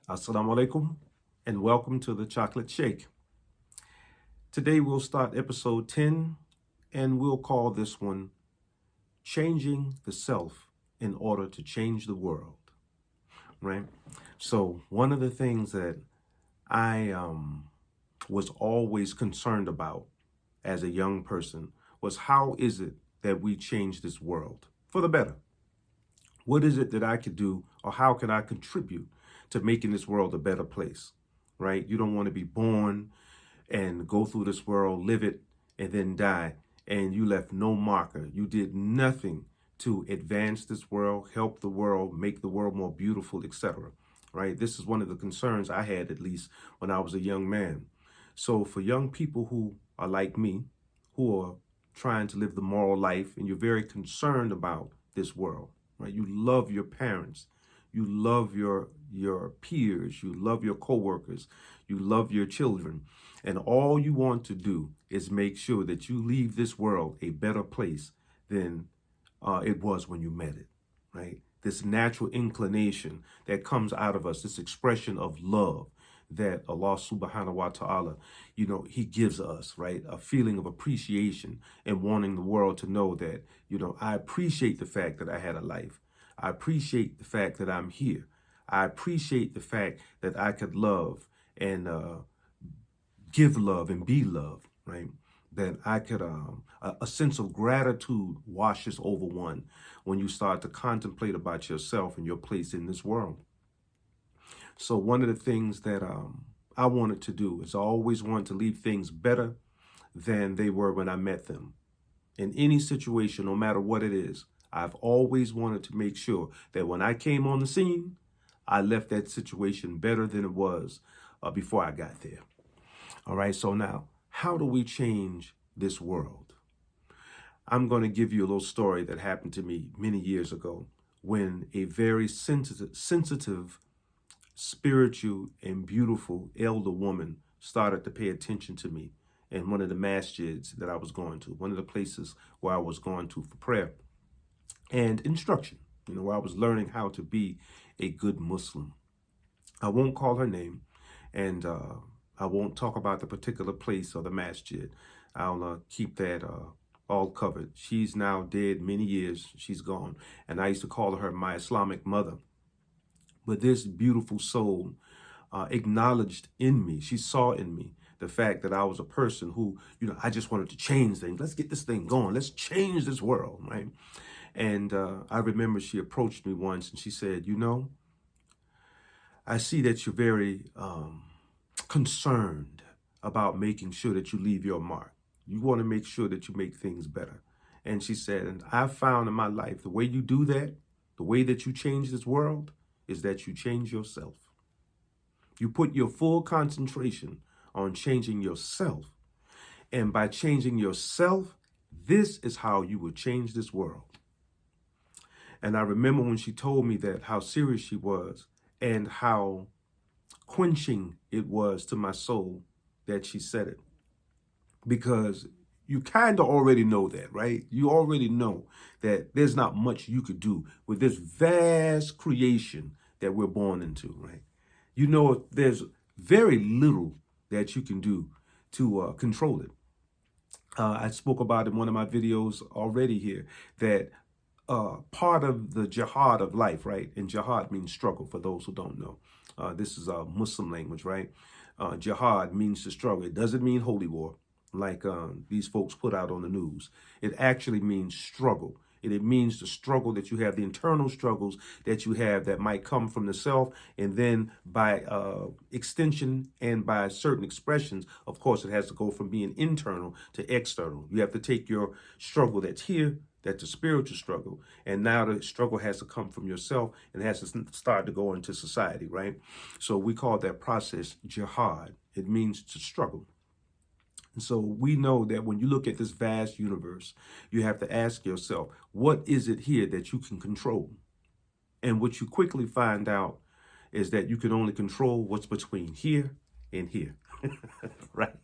Assalamu alaikum and welcome to the Chocolate Shake. Today we'll start episode 10 and we'll call this one Changing the Self in Order to Change the World, right? So one of the things that I was always concerned about as a young person was how is it that we change this world for the better? What is it that I could do, or how can I contribute to making this world a better place, right? You don't want to be born and go through this world, live it, and then die, and you left no marker. You did nothing to advance this world, help the world, make the world more beautiful, etc., right? This is one of the concerns I had, at least when I was a young man. So for young people who are like me, who are trying to live the moral life, and you're very concerned about this world, right? You love your parents, you love your peers, you love your coworkers, you love your children, and all you want to do is make sure that you leave this world a better place than it was when you met it, right? This natural inclination that comes out of us, this expression of love that Allah subhanahu wa ta'ala, he gives us, right? A feeling of appreciation and wanting the world to know that, I appreciate the fact that I had a life. I appreciate the fact that I'm here. I appreciate the fact that I could love and give love and be loved, right? That I could, a sense of gratitude washes over one when you start to contemplate about yourself and your place in this world. So one of the things that I wanted to do is I always wanted to leave things better than they were when I met them. In any situation, no matter what it is, I've always wanted to make sure that when I came on the scene, I left that situation better than it was before I got there. All right, so now, how do we change this world? I'm going to give you a little story that happened to me many years ago when a very sensitive, spiritual, and beautiful elder woman started to pay attention to me in one of the masjids that I was going to, one of the places where I was going to for prayer and instruction, where I was learning how to be a good Muslim. I won't call her name, and I won't talk about the particular place or the masjid. I'll keep that all covered. She's now dead many years. She's gone. And I used to call her my Islamic mother. But this beautiful soul acknowledged in me, she saw in me the fact that I was a person who, I just wanted to change things. Let's get this thing going. Let's change this world, right? And I remember she approached me once and she said, I see that you're very concerned about making sure that you leave your mark. You want to make sure that you make things better. And she said, and I've found in my life, the way you do that, the way that you change this world, is that you change yourself. You put your full concentration on changing yourself. And by changing yourself, this is how you will change this world. And I remember when she told me that, how serious she was and how quenching it was to my soul that she said it. Because you kind of already know that, right? You already know that there's not much you could do with this vast creation that we're born into, right? There's very little that you can do to control it. I spoke about in one of my videos already here that part of the jihad of life, right? And jihad means struggle for those who don't know. This is a Muslim language, right? Jihad means to struggle. It doesn't mean holy war like these folks put out on the news. It actually means struggle. It means the struggle that you have, the internal struggles that you have that might come from the self, and then by extension and by certain expressions, of course, it has to go from being internal to external. You have to take your struggle that's here, that's a spiritual struggle, and now the struggle has to come from yourself and has to start to go into society, right? So we call that process jihad. It means to struggle. And so we know that when you look at this vast universe, you have to ask yourself, what is it here that you can control? And what you quickly find out is that you can only control what's between here and here, right?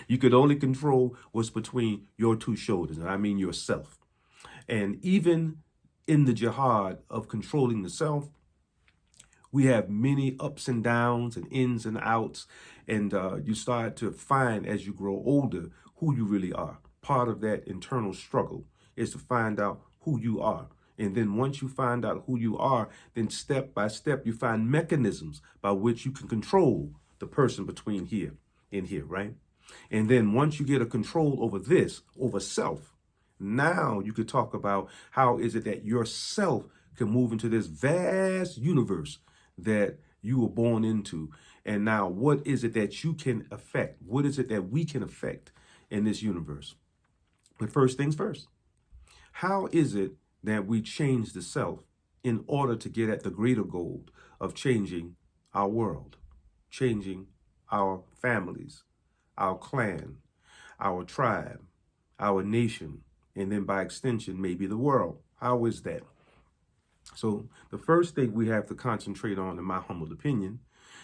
You could only control what's between your two shoulders, and I mean yourself. And even in the jihad of controlling the self, We have many ups and downs and ins and outs, and you start to find as you grow older who you really are. Part of that internal struggle is to find out who you are. And then once you find out who you are, then step by step, you find mechanisms by which you can control the person between here and here, right? And then once you get a control over this, over self, now you could talk about how is it that yourself can move into this vast universe that you were born into. And now what is it that you can affect? What is it that we can affect in this universe? But first things first, how is it that we change the self in order to get at the greater goal of changing our world, changing our families, our clan, our tribe, our nation, and then by extension, maybe the world? How is that? So the first thing we have to concentrate on, in my humble opinion,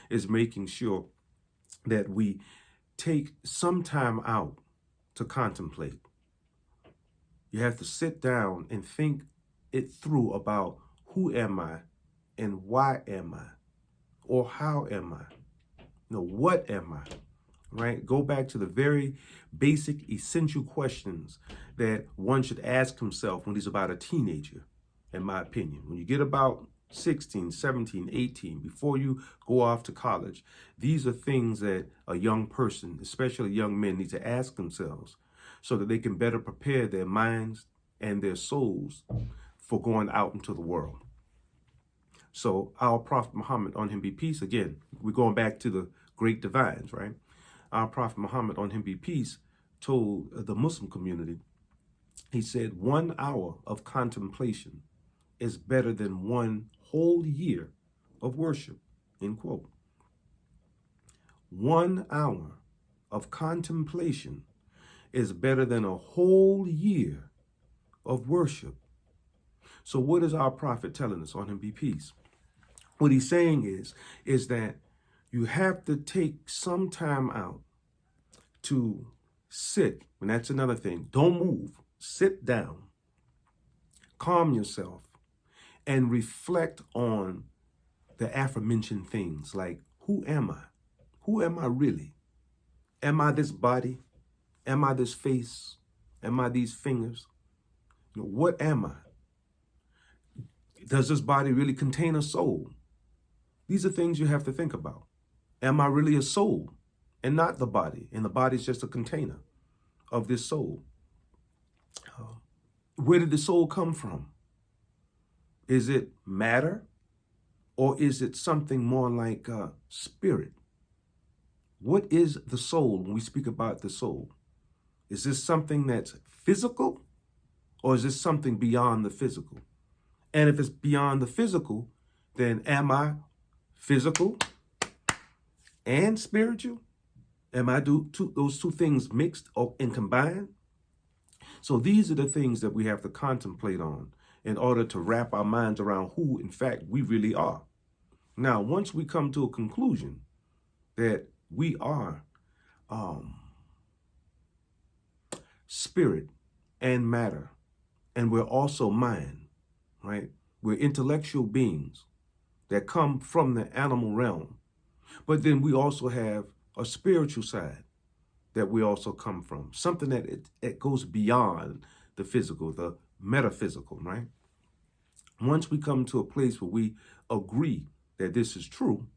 is making sure that we take some time out to contemplate. You have to sit down and think it through about who am I and why am I, or how am I? No, what am I? Right? Go back to the very basic, essential questions that one should ask himself when he's about a teenager, in my opinion. When you get about 16, 17, 18, before you go off to college, these are things that a young person, especially young men, need to ask themselves so that they can better prepare their minds and their souls for going out into the world. So our Prophet Muhammad, on him be peace, again, we're going back to the great divines, right? Our Prophet Muhammad, on him be peace, told the Muslim community, he said, 1 hour of contemplation is better than 1 whole year of worship, end quote. 1 hour of contemplation is better than a whole year of worship. So what is our prophet telling us, on him be peace? What he's saying is that you have to take some time out to sit, and that's another thing. Don't move. Sit down, calm yourself, and reflect on the aforementioned things like, who am I? Who am I really? Am I this body? Am I this face? Am I these fingers? What am I? Does this body really contain a soul? These are things you have to think about. Am I really a soul and not the body? And the body is just a container of this soul. Where did the soul come from? Is it matter, or is it something more like spirit? What is the soul when we speak about the soul? Is this something that's physical, or is this something beyond the physical? And if it's beyond the physical, then am I physical and spiritual? Am I those two things mixed and combined? So these are the things that we have to contemplate on in order to wrap our minds around who, in fact, we really are. Now, once we come to a conclusion that we are spirit and matter, and we're also mind, right? We're intellectual beings that come from the animal realm. But then we also have a spiritual side that we also come from, something that it goes beyond the physical, the metaphysical, right? Once we come to a place where we agree that this is true,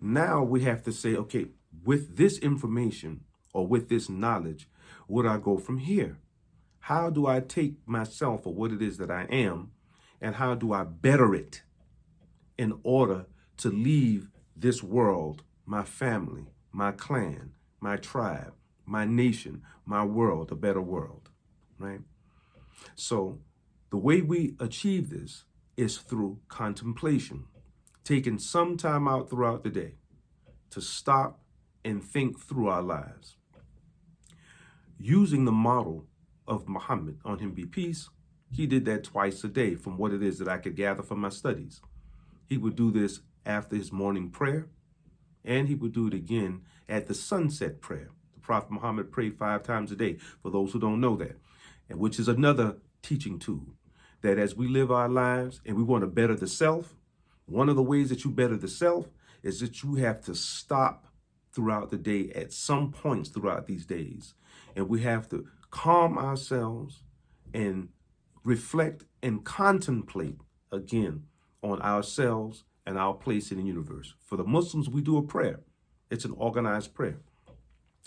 now we have to say, okay, with this information or with this knowledge, where do I go from here? How do I take myself or what it is that I am, and how do I better it in order to leave this world, my family, my clan, my tribe, my nation, my world, a better world, right? So the way we achieve this is through contemplation, taking some time out throughout the day to stop and think through our lives. Using the model of Muhammad, on him be peace, he did that twice a day from what it is that I could gather from my studies. He would do this after his morning prayer, and he would do it again at the sunset prayer. The Prophet Muhammad prayed 5 times a day, for those who don't know that, and which is another teaching tool, that as we live our lives and we want to better the self, One of the ways that you better the self is that you have to stop throughout the day at some points throughout these days. And we have to calm ourselves and reflect and contemplate again on ourselves and our place in the universe. For the Muslims, we do a prayer. It's an organized prayer.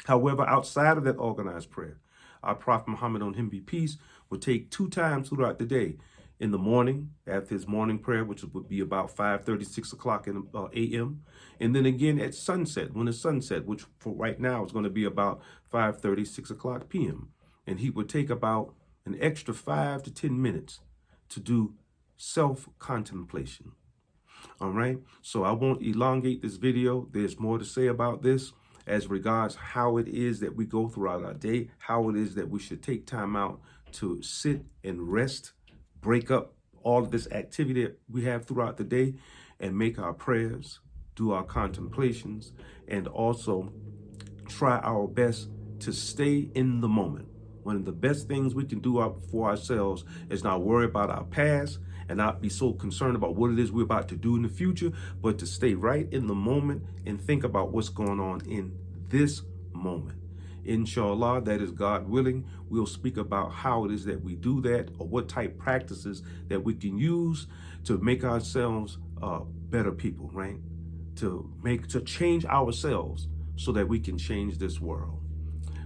However, outside of that organized prayer, our Prophet Muhammad, on him be peace, would take 2 times throughout the day. In the morning, after his morning prayer, which would be about 5:30, 6 o'clock a.m. And then again at sunset, when the sun set, which for right now is going to be about 5:30, 6 o'clock p.m. And he would take about an extra 5 to 10 minutes to do self-contemplation. All right, so I won't elongate this video. There's more to say about this as regards how it is that we go throughout our day, how it is that we should take time out to sit and rest, break up all of this activity that we have throughout the day and make our prayers, do our contemplations, and also try our best to stay in the moment. One of the best things we can do for ourselves is not worry about our past and not be so concerned about what it is we're about to do in the future, but to stay right in the moment and think about what's going on in this moment. Inshallah, that is God willing, we'll speak about how it is that we do that, or what type practices that we can use to make ourselves better people, right? To change ourselves so that we can change this world.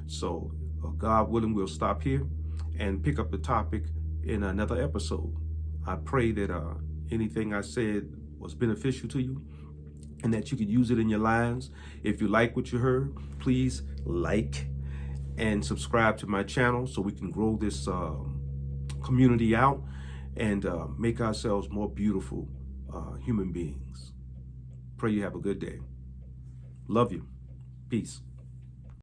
So God willing, we'll stop here and pick up the topic in another episode. I pray that anything I said was beneficial to you and that you could use it in your lives. If you like what you heard, please like and subscribe to my channel so we can grow this community out and make ourselves more beautiful human beings. Pray you have a good day. Love you. Peace.